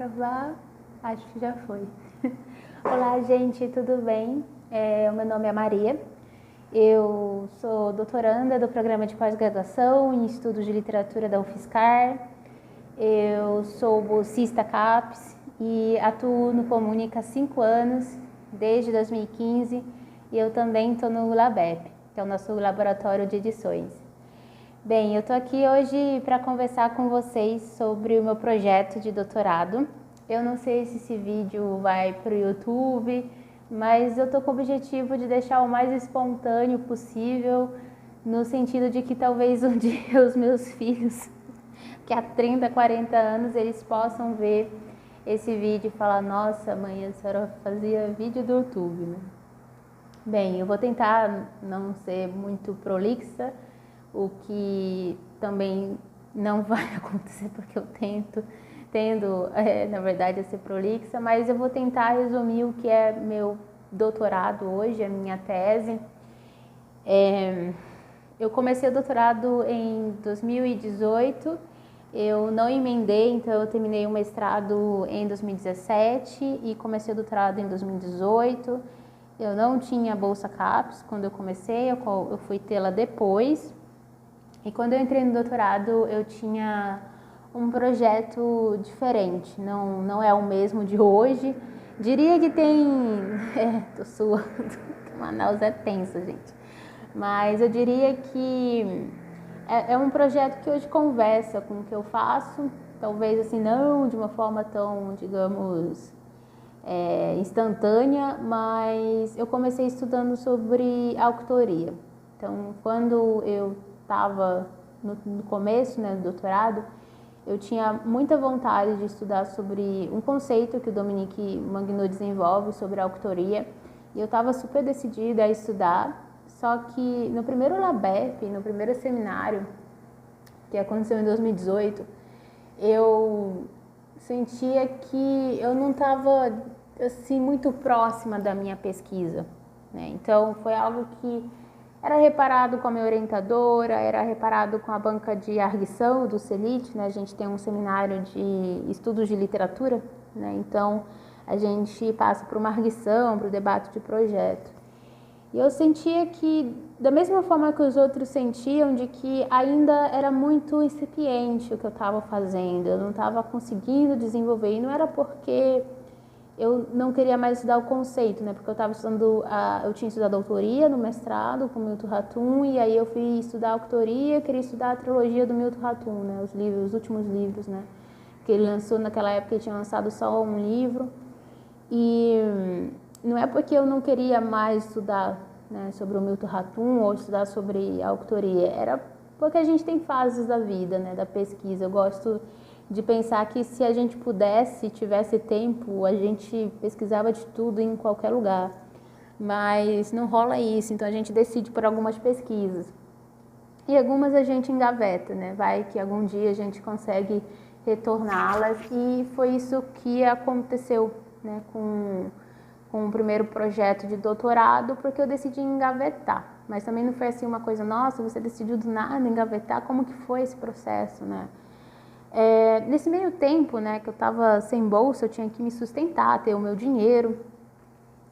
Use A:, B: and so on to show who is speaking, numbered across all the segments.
A: Gravar? Acho que já foi. Olá, gente, tudo bem? O meu nome é Maria. Eu sou doutoranda do programa de pós-graduação em estudos de literatura da UFSCar. Eu sou bolsista CAPES e atuo no Comunica há 5 anos, desde 2015, e eu também estou no LABEP, que é o nosso laboratório de edições. Bem, eu estou aqui hoje para conversar com vocês sobre o meu projeto de doutorado. Eu não sei se esse vídeo vai para o YouTube, mas eu estou com o objetivo de deixar o mais espontâneo possível, no sentido de que talvez um dia os meus filhos, que há 30, 40 anos, eles possam ver esse vídeo e falar: nossa, mãe, a senhora fazia vídeo do YouTube, né? Bem, eu vou tentar não ser muito prolixa, o que também não vai acontecer porque eu tendo, na verdade, a ser prolixa, mas eu vou tentar resumir o que é meu doutorado hoje, a minha tese. Eu comecei o doutorado em 2018, eu não emendei, então eu terminei o mestrado em 2017 e comecei o doutorado em 2018. Eu não tinha bolsa CAPES quando eu comecei, eu fui tê-la depois. E quando eu entrei no doutorado, eu tinha um projeto diferente, não é o mesmo de hoje. Diria que tem... tô suando, Manaus é tenso, gente. Mas eu diria que é um projeto que hoje conversa com o que eu faço, talvez assim, não de uma forma tão, digamos, instantânea, mas eu comecei estudando sobre autoria. Então, quando eu estava no começo, né, do doutorado, eu tinha muita vontade de estudar sobre um conceito que o Dominique Manguinot desenvolve sobre a autoria, e eu estava super decidida a estudar, só que no primeiro LABEP, no primeiro seminário, que aconteceu em 2018, eu sentia que eu não estava assim muito próxima da minha pesquisa, né? Então foi algo que era reparado com a minha orientadora, era reparado com a banca de arguição do CELIT, né? A gente tem um seminário de estudos de literatura, né? Então a gente passa por uma arguição, para o debate de projeto. E eu sentia que, da mesma forma que os outros sentiam, de que ainda era muito incipiente o que eu estava fazendo, eu não estava conseguindo desenvolver, e não era porque eu não queria mais estudar o conceito, né? Porque eu estava estudando, eu tinha estudado autoria no mestrado com Milton Ratum, e aí eu fui estudar autoria, queria estudar a trilogia do Milton Ratum, né? Os últimos livros, né? Que ele lançou naquela época, ele tinha lançado só um livro. E não é porque eu não queria mais estudar, né, sobre o Milton Ratum ou estudar sobre a autoria, era porque a gente tem fases da vida, né, da pesquisa. Eu gosto de pensar que se a gente pudesse, tivesse tempo, a gente pesquisava de tudo em qualquer lugar, mas não rola isso, então a gente decide por algumas pesquisas. E algumas a gente engaveta, né? Vai que algum dia a gente consegue retorná-las, e foi isso que aconteceu, né, com o primeiro projeto de doutorado, porque eu decidi engavetar. Mas também não foi assim uma coisa: nossa, você decidiu do nada engavetar, como que foi esse processo, né? Nesse meio tempo, né, que eu estava sem bolsa, eu tinha que me sustentar, ter o meu dinheiro.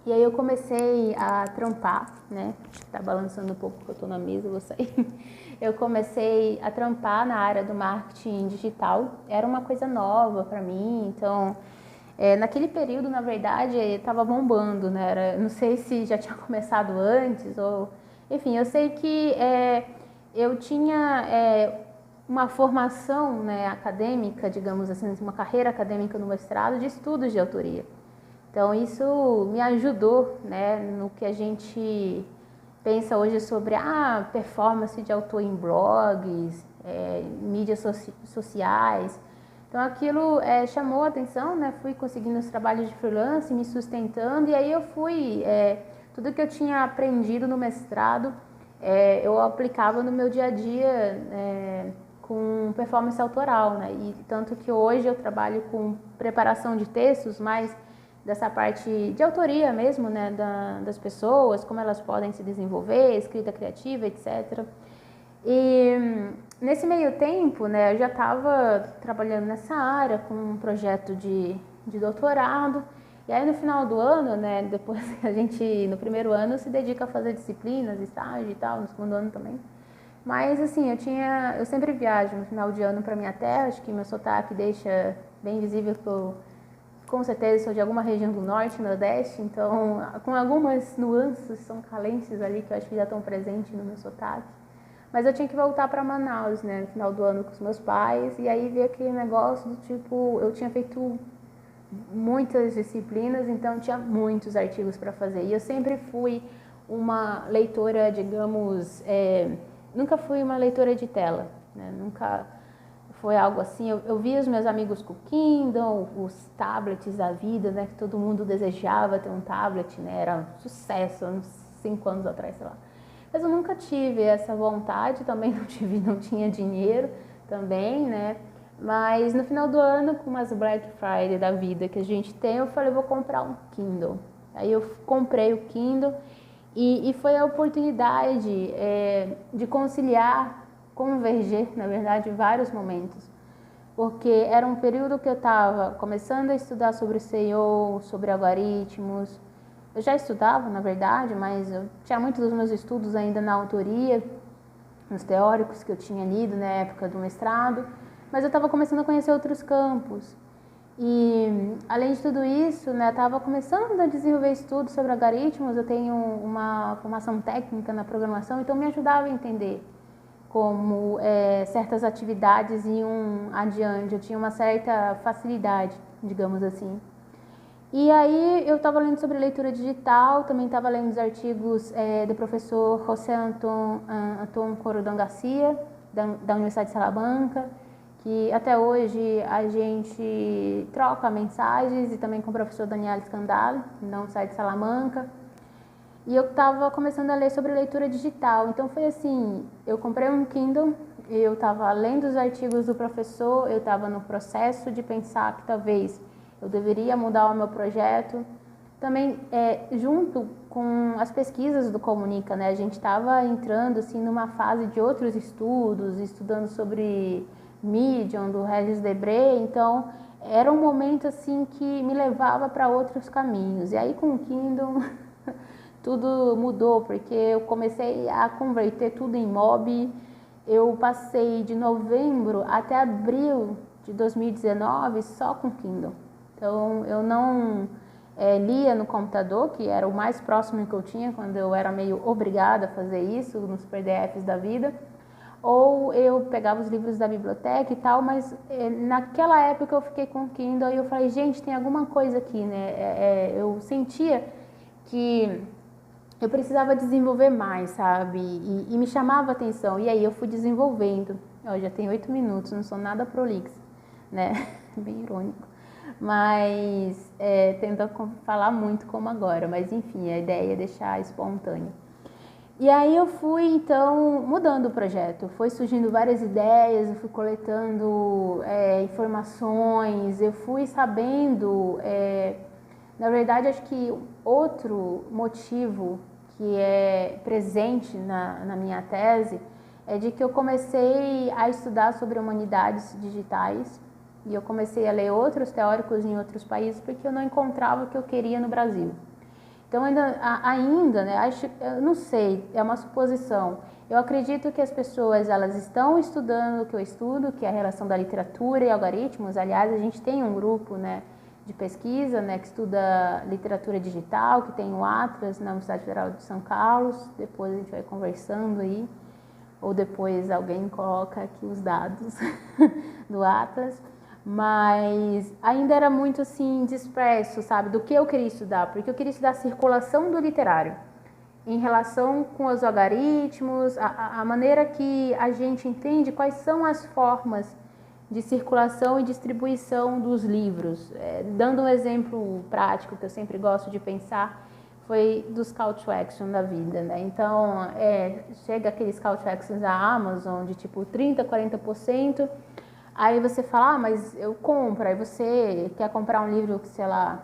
A: E aí eu comecei a trampar, né? Tá balançando um pouco porque eu tô na mesa, eu vou sair. Eu comecei a trampar na área do marketing digital. Era uma coisa nova para mim, então naquele período, na verdade, estava bombando, né? Não sei se já tinha começado antes ou... Enfim, eu sei que eu tinha uma formação, né, acadêmica, digamos assim, uma carreira acadêmica no mestrado de estudos de autoria. Então isso me ajudou, né, no que a gente pensa hoje sobre a performance de autor em blogs, mídias sociais. Então aquilo chamou a atenção, né? Fui conseguindo os trabalhos de freelance, me sustentando, e aí eu fui, tudo que eu tinha aprendido no mestrado, eu aplicava no meu dia a dia com performance autoral, né? E tanto que hoje eu trabalho com preparação de textos, mas dessa parte de autoria mesmo, né, das pessoas, como elas podem se desenvolver, escrita criativa, etc. E nesse meio tempo, né, eu já estava trabalhando nessa área com um projeto de doutorado. E aí no final do ano, né, depois a gente no primeiro ano se dedica a fazer disciplinas, estágio e tal, no segundo ano também. Mas assim, eu sempre viajo no final de ano para minha terra, acho que meu sotaque deixa bem visível que eu com certeza sou de alguma região do norte, nordeste, então com algumas nuances são calências ali que eu acho que já estão presentes no meu sotaque. Mas eu tinha que voltar para Manaus, né, no final do ano com os meus pais, e aí veio aquele negócio do tipo, eu tinha feito muitas disciplinas, então tinha muitos artigos para fazer. E eu sempre fui uma leitora, digamos, nunca fui uma leitora de tela, né? Nunca foi algo assim. Eu via os meus amigos com o Kindle, os tablets da vida, né? Que todo mundo desejava ter um tablet, né? Era um sucesso, uns 5 anos atrás, sei lá. Mas eu nunca tive essa vontade, também não tinha dinheiro também, né? Mas no final do ano, com umas Black Friday da vida que a gente tem, eu falei, vou comprar um Kindle. Aí eu comprei o Kindle e foi a oportunidade de conciliar, converger, na verdade, vários momentos. Porque era um período que eu estava começando a estudar sobre SEO, sobre algoritmos. Eu já estudava, na verdade, mas eu tinha muitos dos meus estudos ainda na autoria, nos teóricos que eu tinha lido na época do mestrado, mas eu estava começando a conhecer outros campos. E, além de tudo isso, né, estava começando a desenvolver estudos sobre algoritmos, eu tenho uma formação técnica na programação, então me ajudava a entender como certas atividades iam adiante, eu tinha uma certa facilidade, digamos assim. E aí eu estava lendo sobre leitura digital, também estava lendo os artigos do professor José Antón Corredón Garcia, da Universidade de Salamanca, que até hoje a gente troca mensagens, e também com o professor Daniel Scandal, da Universidade de Salamanca. E eu estava começando a ler sobre leitura digital, então foi assim, eu comprei um Kindle, eu estava lendo os artigos do professor, eu estava no processo de pensar que talvez eu deveria mudar o meu projeto. Também, junto com as pesquisas do Comunica, né, a gente estava entrando assim, numa fase de outros estudos, estudando sobre Medium, do Regis Debray, então era um momento assim que me levava para outros caminhos. E aí com o Kindle tudo mudou, porque eu comecei a converter tudo em MOBI. Eu passei de novembro até abril de 2019 só com Kindle. Então eu não lia no computador, que era o mais próximo que eu tinha quando eu era meio obrigada a fazer isso nos PDFs da vida, ou eu pegava os livros da biblioteca e tal, mas naquela época eu fiquei com o Kindle e eu falei, gente, tem alguma coisa aqui, né? Eu sentia que eu precisava desenvolver mais, sabe? E me chamava a atenção. E aí eu fui desenvolvendo. Eu já tenho 8 minutos, não sou nada prolixa, né? Bem irônico. Mas tento falar muito como agora. Mas enfim, a ideia é deixar espontâneo. E aí eu fui, então, mudando o projeto. Foi surgindo várias ideias, eu fui coletando informações, eu fui sabendo... Na verdade, acho que outro motivo que é presente na minha tese é de que eu comecei a estudar sobre humanidades digitais e eu comecei a ler outros teóricos em outros países porque eu não encontrava o que eu queria no Brasil. Então, ainda, né, eu não sei, é uma suposição. Eu acredito que as pessoas elas estão estudando o que eu estudo, que é a relação da literatura e algoritmos. Aliás, a gente tem um grupo, né, de pesquisa, né, que estuda literatura digital, que tem o Atlas na Universidade Federal de São Carlos. Depois a gente vai conversando aí, ou depois alguém coloca aqui os dados do Atlas. Mas ainda era muito assim disperso, sabe, do que eu queria estudar, porque eu queria estudar a circulação do literário em relação com os algoritmos, a maneira que a gente entende quais são as formas de circulação e distribuição dos livros. Dando um exemplo prático que eu sempre gosto de pensar, foi dos call to action da vida, né? Então, chega aqueles call to actions da Amazon de tipo 30%, 40%, aí você fala, mas eu compro, aí você quer comprar um livro que, sei lá,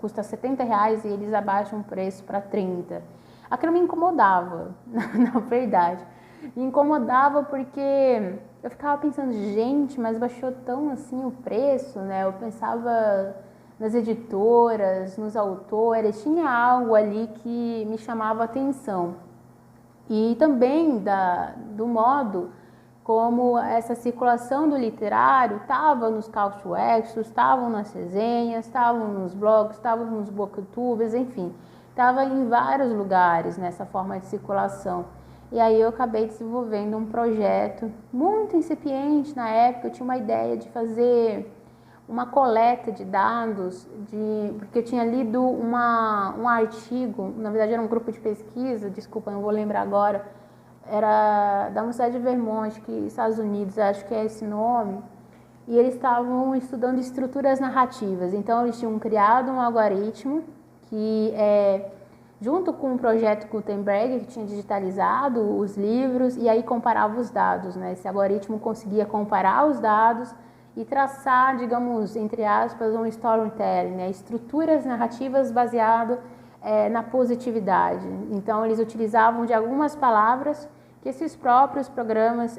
A: custa R$70 e eles abaixam o preço para 30. Aquilo me incomodava, na verdade. Me incomodava porque eu ficava pensando, gente, mas baixou tão assim o preço, né? Eu pensava nas editoras, nos autores, tinha algo ali que me chamava a atenção. E também do modo como essa circulação do literário estava nos call to actions, estavam nas resenhas, estavam nos blogs, estavam nos booktubers, enfim, estava em vários lugares nessa forma de circulação. E aí eu acabei desenvolvendo um projeto muito incipiente na época. Eu tinha uma ideia de fazer uma coleta de dados, porque eu tinha lido um artigo, na verdade era um grupo de pesquisa, desculpa, não vou lembrar agora, era da Universidade de Vermont, que Estados Unidos, acho que é esse nome, e eles estavam estudando estruturas narrativas. Então eles tinham criado um algoritmo que junto com um projeto Gutenberg, que tinha digitalizado os livros e aí comparava os dados, né? Esse algoritmo conseguia comparar os dados e traçar, digamos, entre aspas, um storytelling, né? Estruturas narrativas baseado na positividade. Então eles utilizavam de algumas palavras que esses próprios programas,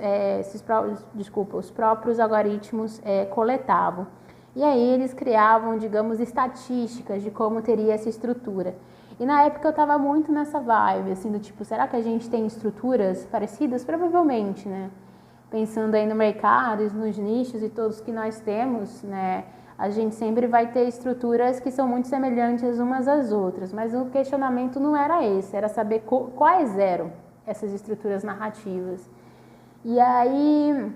A: os próprios algoritmos coletavam. E aí eles criavam, digamos, estatísticas de como teria essa estrutura. E na época eu estava muito nessa vibe, assim, do tipo, será que a gente tem estruturas parecidas? Provavelmente, né? Pensando aí no mercado, nos nichos e todos que nós temos, né? A gente sempre vai ter estruturas que são muito semelhantes umas às outras, mas o questionamento não era esse, era saber quais eram essas estruturas narrativas. E aí,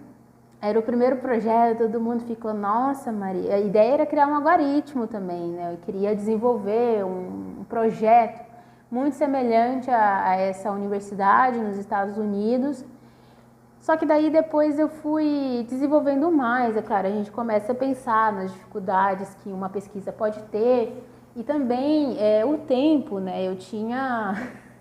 A: era o primeiro projeto, todo mundo ficou, nossa, Maria, a ideia era criar um algoritmo também, né? Eu queria desenvolver um projeto muito semelhante a essa universidade nos Estados Unidos. Só que daí depois eu fui desenvolvendo mais, é claro, a gente começa a pensar nas dificuldades que uma pesquisa pode ter e também o tempo, né? Eu tinha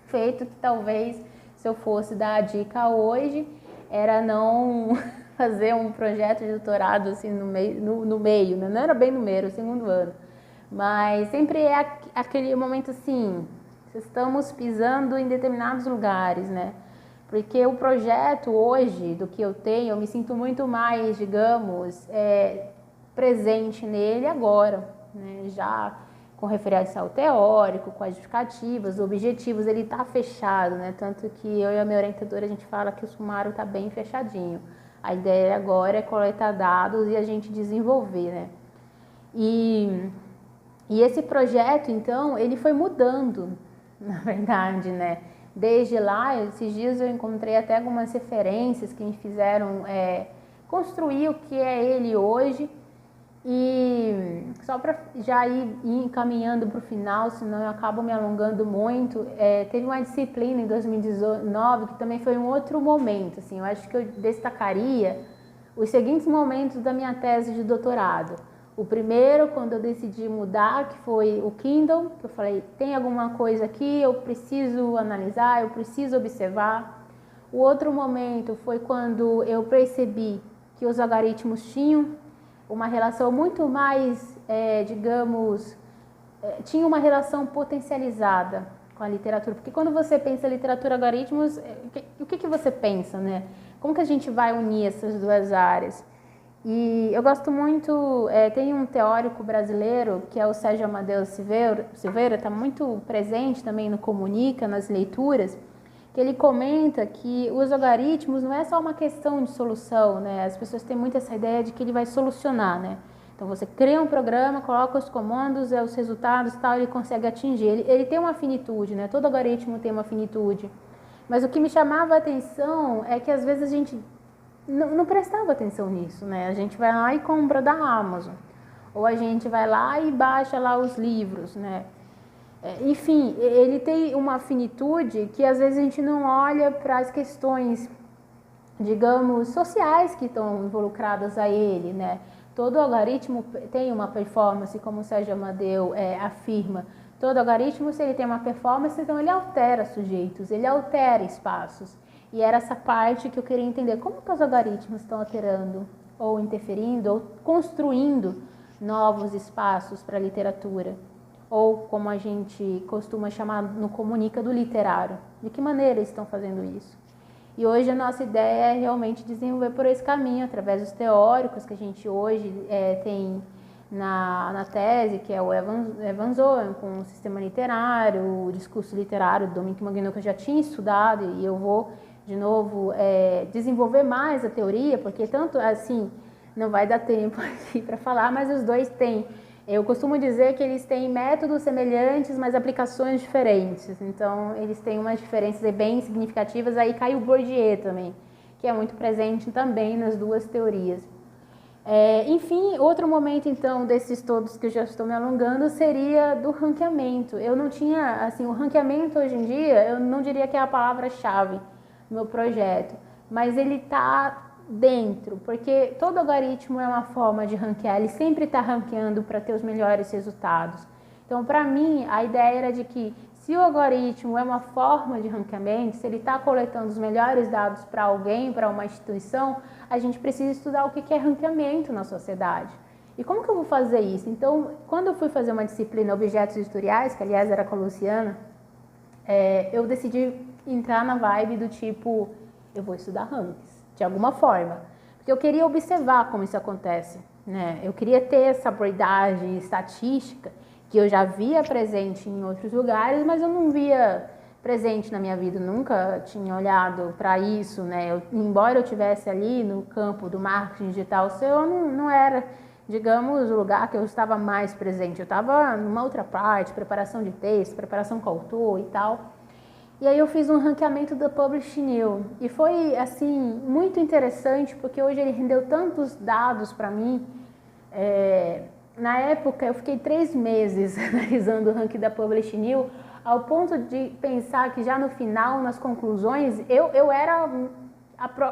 A: feito que talvez se eu fosse dar a dica hoje era não fazer um projeto de doutorado assim no meio, né? Não era bem no meio, era o segundo ano, mas sempre é aquele momento assim, estamos pisando em determinados lugares, né? Porque o projeto hoje, do que eu tenho, eu me sinto muito mais, digamos, presente nele agora, né? Já com referência ao teórico, com as justificativas, objetivos, ele está fechado, né? Tanto que eu e a minha orientadora, a gente fala que o sumário está bem fechadinho. A ideia agora é coletar dados e a gente desenvolver, né? E esse projeto, então, ele foi mudando, na verdade, né? Desde lá, esses dias eu encontrei até algumas referências que me fizeram construir o que é ele hoje. E só para já ir encaminhando para o final, senão eu acabo me alongando muito, teve uma disciplina em 2019 que também foi um outro momento, assim, eu acho que eu destacaria os seguintes momentos da minha tese de doutorado. O primeiro, quando eu decidi mudar, que foi o Kindle, que eu falei, tem alguma coisa aqui, eu preciso analisar, eu preciso observar. O outro momento foi quando eu percebi que os algoritmos tinham uma relação muito mais, digamos, tinha uma relação potencializada com a literatura. Porque quando você pensa em literatura e algoritmos, o que você pensa, né? Como que a gente vai unir essas duas áreas? E eu gosto muito, tem um teórico brasileiro, que é o Sérgio Amadeu Silveira, está muito presente também no Comunica, nas leituras, que ele comenta que os algoritmos não é só uma questão de solução, né? As pessoas têm muito essa ideia de que ele vai solucionar, né? Então você cria um programa, coloca os comandos, os resultados, tal, ele consegue atingir. Ele tem uma finitude, né? Todo algoritmo tem uma finitude. Mas o que me chamava a atenção é que às vezes a gente não prestava atenção nisso, né? A gente vai lá e compra da Amazon, ou a gente vai lá e baixa lá os livros, né? Enfim, ele tem uma finitude que às vezes a gente não olha para as questões, digamos, sociais que estão involucradas a ele, né? Todo algoritmo tem uma performance, como o Sérgio Amadeu afirma. Todo algoritmo, se ele tem uma performance, então ele altera sujeitos, ele altera espaços. E era essa parte que eu queria entender, como que os algoritmos estão alterando, ou interferindo, ou construindo novos espaços para a literatura. Ou como a gente costuma chamar no Comunica do literário. De que maneira eles estão fazendo isso? E hoje a nossa ideia é realmente desenvolver por esse caminho, através dos teóricos que a gente hoje tem na tese, que é o Evans Owen, com o sistema literário, o discurso literário do Dominique Manguinot, que eu já tinha estudado, e eu vou, de novo, desenvolver mais a teoria, porque tanto assim, não vai dar tempo aqui para falar, mas os dois têm. Eu costumo dizer que eles têm métodos semelhantes, mas aplicações diferentes. Então, eles têm umas diferenças bem significativas. Aí cai o Bourdieu também, que é muito presente também nas duas teorias. Enfim, outro momento, então, desses todos que eu já estou me alongando, seria do ranqueamento. Eu não tinha, assim, o ranqueamento hoje em dia, eu não diria que é a palavra-chave no meu projeto, mas ele está dentro, porque todo algoritmo é uma forma de ranquear, ele sempre está ranqueando para ter os melhores resultados. Então, para mim, a ideia era de que se o algoritmo é uma forma de ranqueamento, se ele está coletando os melhores dados para alguém, para uma instituição, a gente precisa estudar o que é ranqueamento na sociedade. E como que eu vou fazer isso? Então, quando eu fui fazer uma disciplina Objetos Historiais, que aliás era com a Luciana, eu decidi entrar na vibe do tipo, eu vou estudar rankings, de alguma forma. Porque eu queria observar como isso acontece, né? Eu queria ter essa abordagem estatística que eu já via presente em outros lugares, mas eu não via presente na minha vida, nunca tinha olhado para isso, né? Embora eu tivesse ali no campo do marketing digital, eu não era, digamos, o lugar que eu estava mais presente. Eu estava numa outra parte, preparação de texto, preparação com autor e tal. E aí eu fiz um ranqueamento da Publish New e foi assim muito interessante porque hoje ele rendeu tantos dados para mim. Na época eu fiquei 3 meses analisando o ranking da Publish New, ao ponto de pensar que já no final, nas conclusões, eu era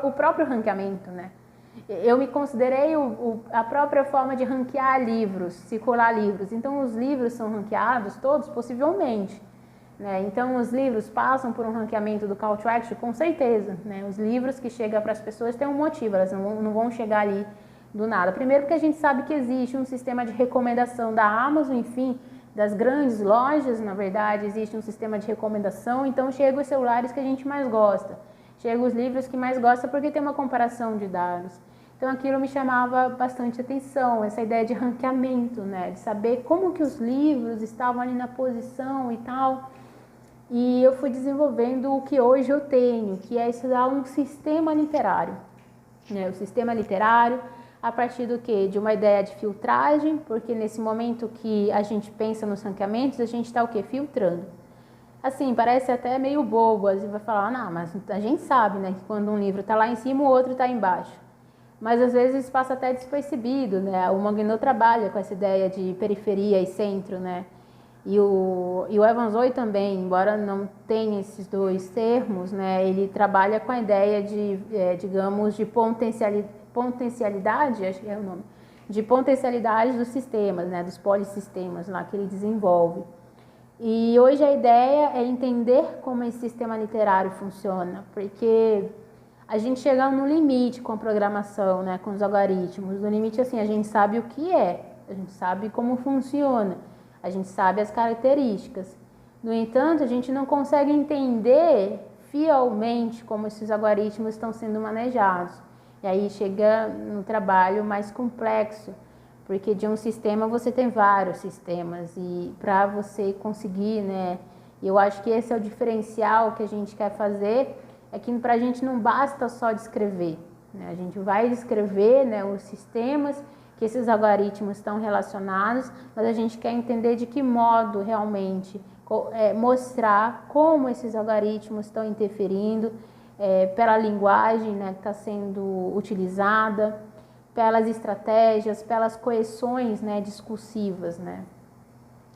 A: o próprio ranqueamento, né? Eu me considerei a própria forma de ranquear livros, circular livros. Então os livros são ranqueados todos possivelmente, né? Então os livros passam por um ranqueamento do Call to Action, com certeza, né? Os livros que chegam para as pessoas têm um motivo, elas não vão chegar ali do nada. Primeiro porque a gente sabe que existe um sistema de recomendação da Amazon, enfim, das grandes lojas, na verdade, existe um sistema de recomendação, então chegam os celulares que a gente mais gosta, chegam os livros que mais gosta porque tem uma comparação de dados. Então aquilo me chamava bastante atenção, essa ideia de ranqueamento, né, de saber como que os livros estavam ali na posição e tal. E eu fui desenvolvendo o que hoje eu tenho, que é estudar um sistema literário, né, o sistema literário, a partir do quê? De uma ideia de filtragem, porque nesse momento que a gente pensa nos ranqueamentos, a gente está o quê? Filtrando. Assim, parece até meio bobo, você vai falar, não, mas a gente sabe, né, que quando um livro está lá em cima, o outro está embaixo. Mas às vezes passa até despercebido, né? O Manguinot trabalha com essa ideia de periferia e centro, né? E o Evans Owen também, embora não tenha esses dois termos, né, ele trabalha com a ideia de, digamos, de potencialidade, acho que é o nome, de potencialidade dos sistemas, né, dos polissistemas lá que ele desenvolve. E hoje a ideia é entender como esse sistema literário funciona, porque a gente chega no limite com a programação, né, com os algoritmos. No limite, assim, a gente sabe o que é, a gente sabe como funciona, a gente sabe as características. No entanto, a gente não consegue entender fielmente como esses algoritmos estão sendo manejados. E aí chega no trabalho mais complexo, porque de um sistema você tem vários sistemas e para você conseguir, né? Eu acho que esse é o diferencial que a gente quer fazer, é que para a gente não basta só descrever, né? A gente vai descrever, né, os sistemas que esses algoritmos estão relacionados, mas a gente quer entender de que modo realmente mostrar como esses algoritmos estão interferindo pela linguagem, né, que está sendo utilizada, pelas estratégias, pelas coerções, né, discursivas, né.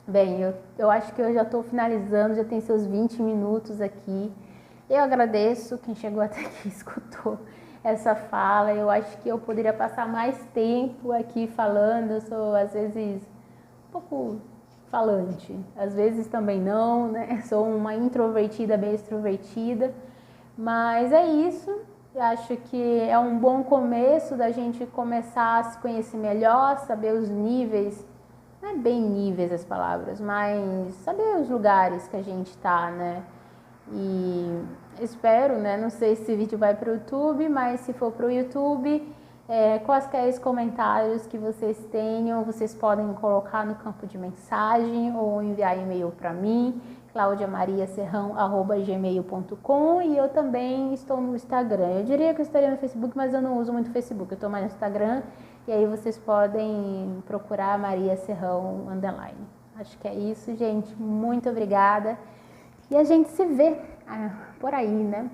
A: Bem, eu acho que eu já estou finalizando, já tem seus 20 minutos aqui. Eu agradeço quem chegou até aqui e escutou essa fala. Eu acho que eu poderia passar mais tempo aqui falando. Eu sou, às vezes, um pouco falante, às vezes também não, né? Sou uma introvertida, bem extrovertida, mas é isso. Eu acho que é um bom começo da gente começar a se conhecer melhor, saber os níveis, não é bem níveis as palavras, mas saber os lugares que a gente está, né? E espero, né? Não sei se esse vídeo vai para o YouTube, mas se for para o YouTube, quaisquer comentários que vocês tenham, vocês podem colocar no campo de mensagem ou enviar e-mail para mim, claudiamariaserrão@gmail.com, e eu também estou no Instagram. Eu diria que eu estaria no Facebook, mas eu não uso muito o Facebook, eu estou mais no Instagram, e aí vocês podem procurar Maria Serrão _. Acho que é isso, gente. Muito obrigada. E a gente se vê por aí, né?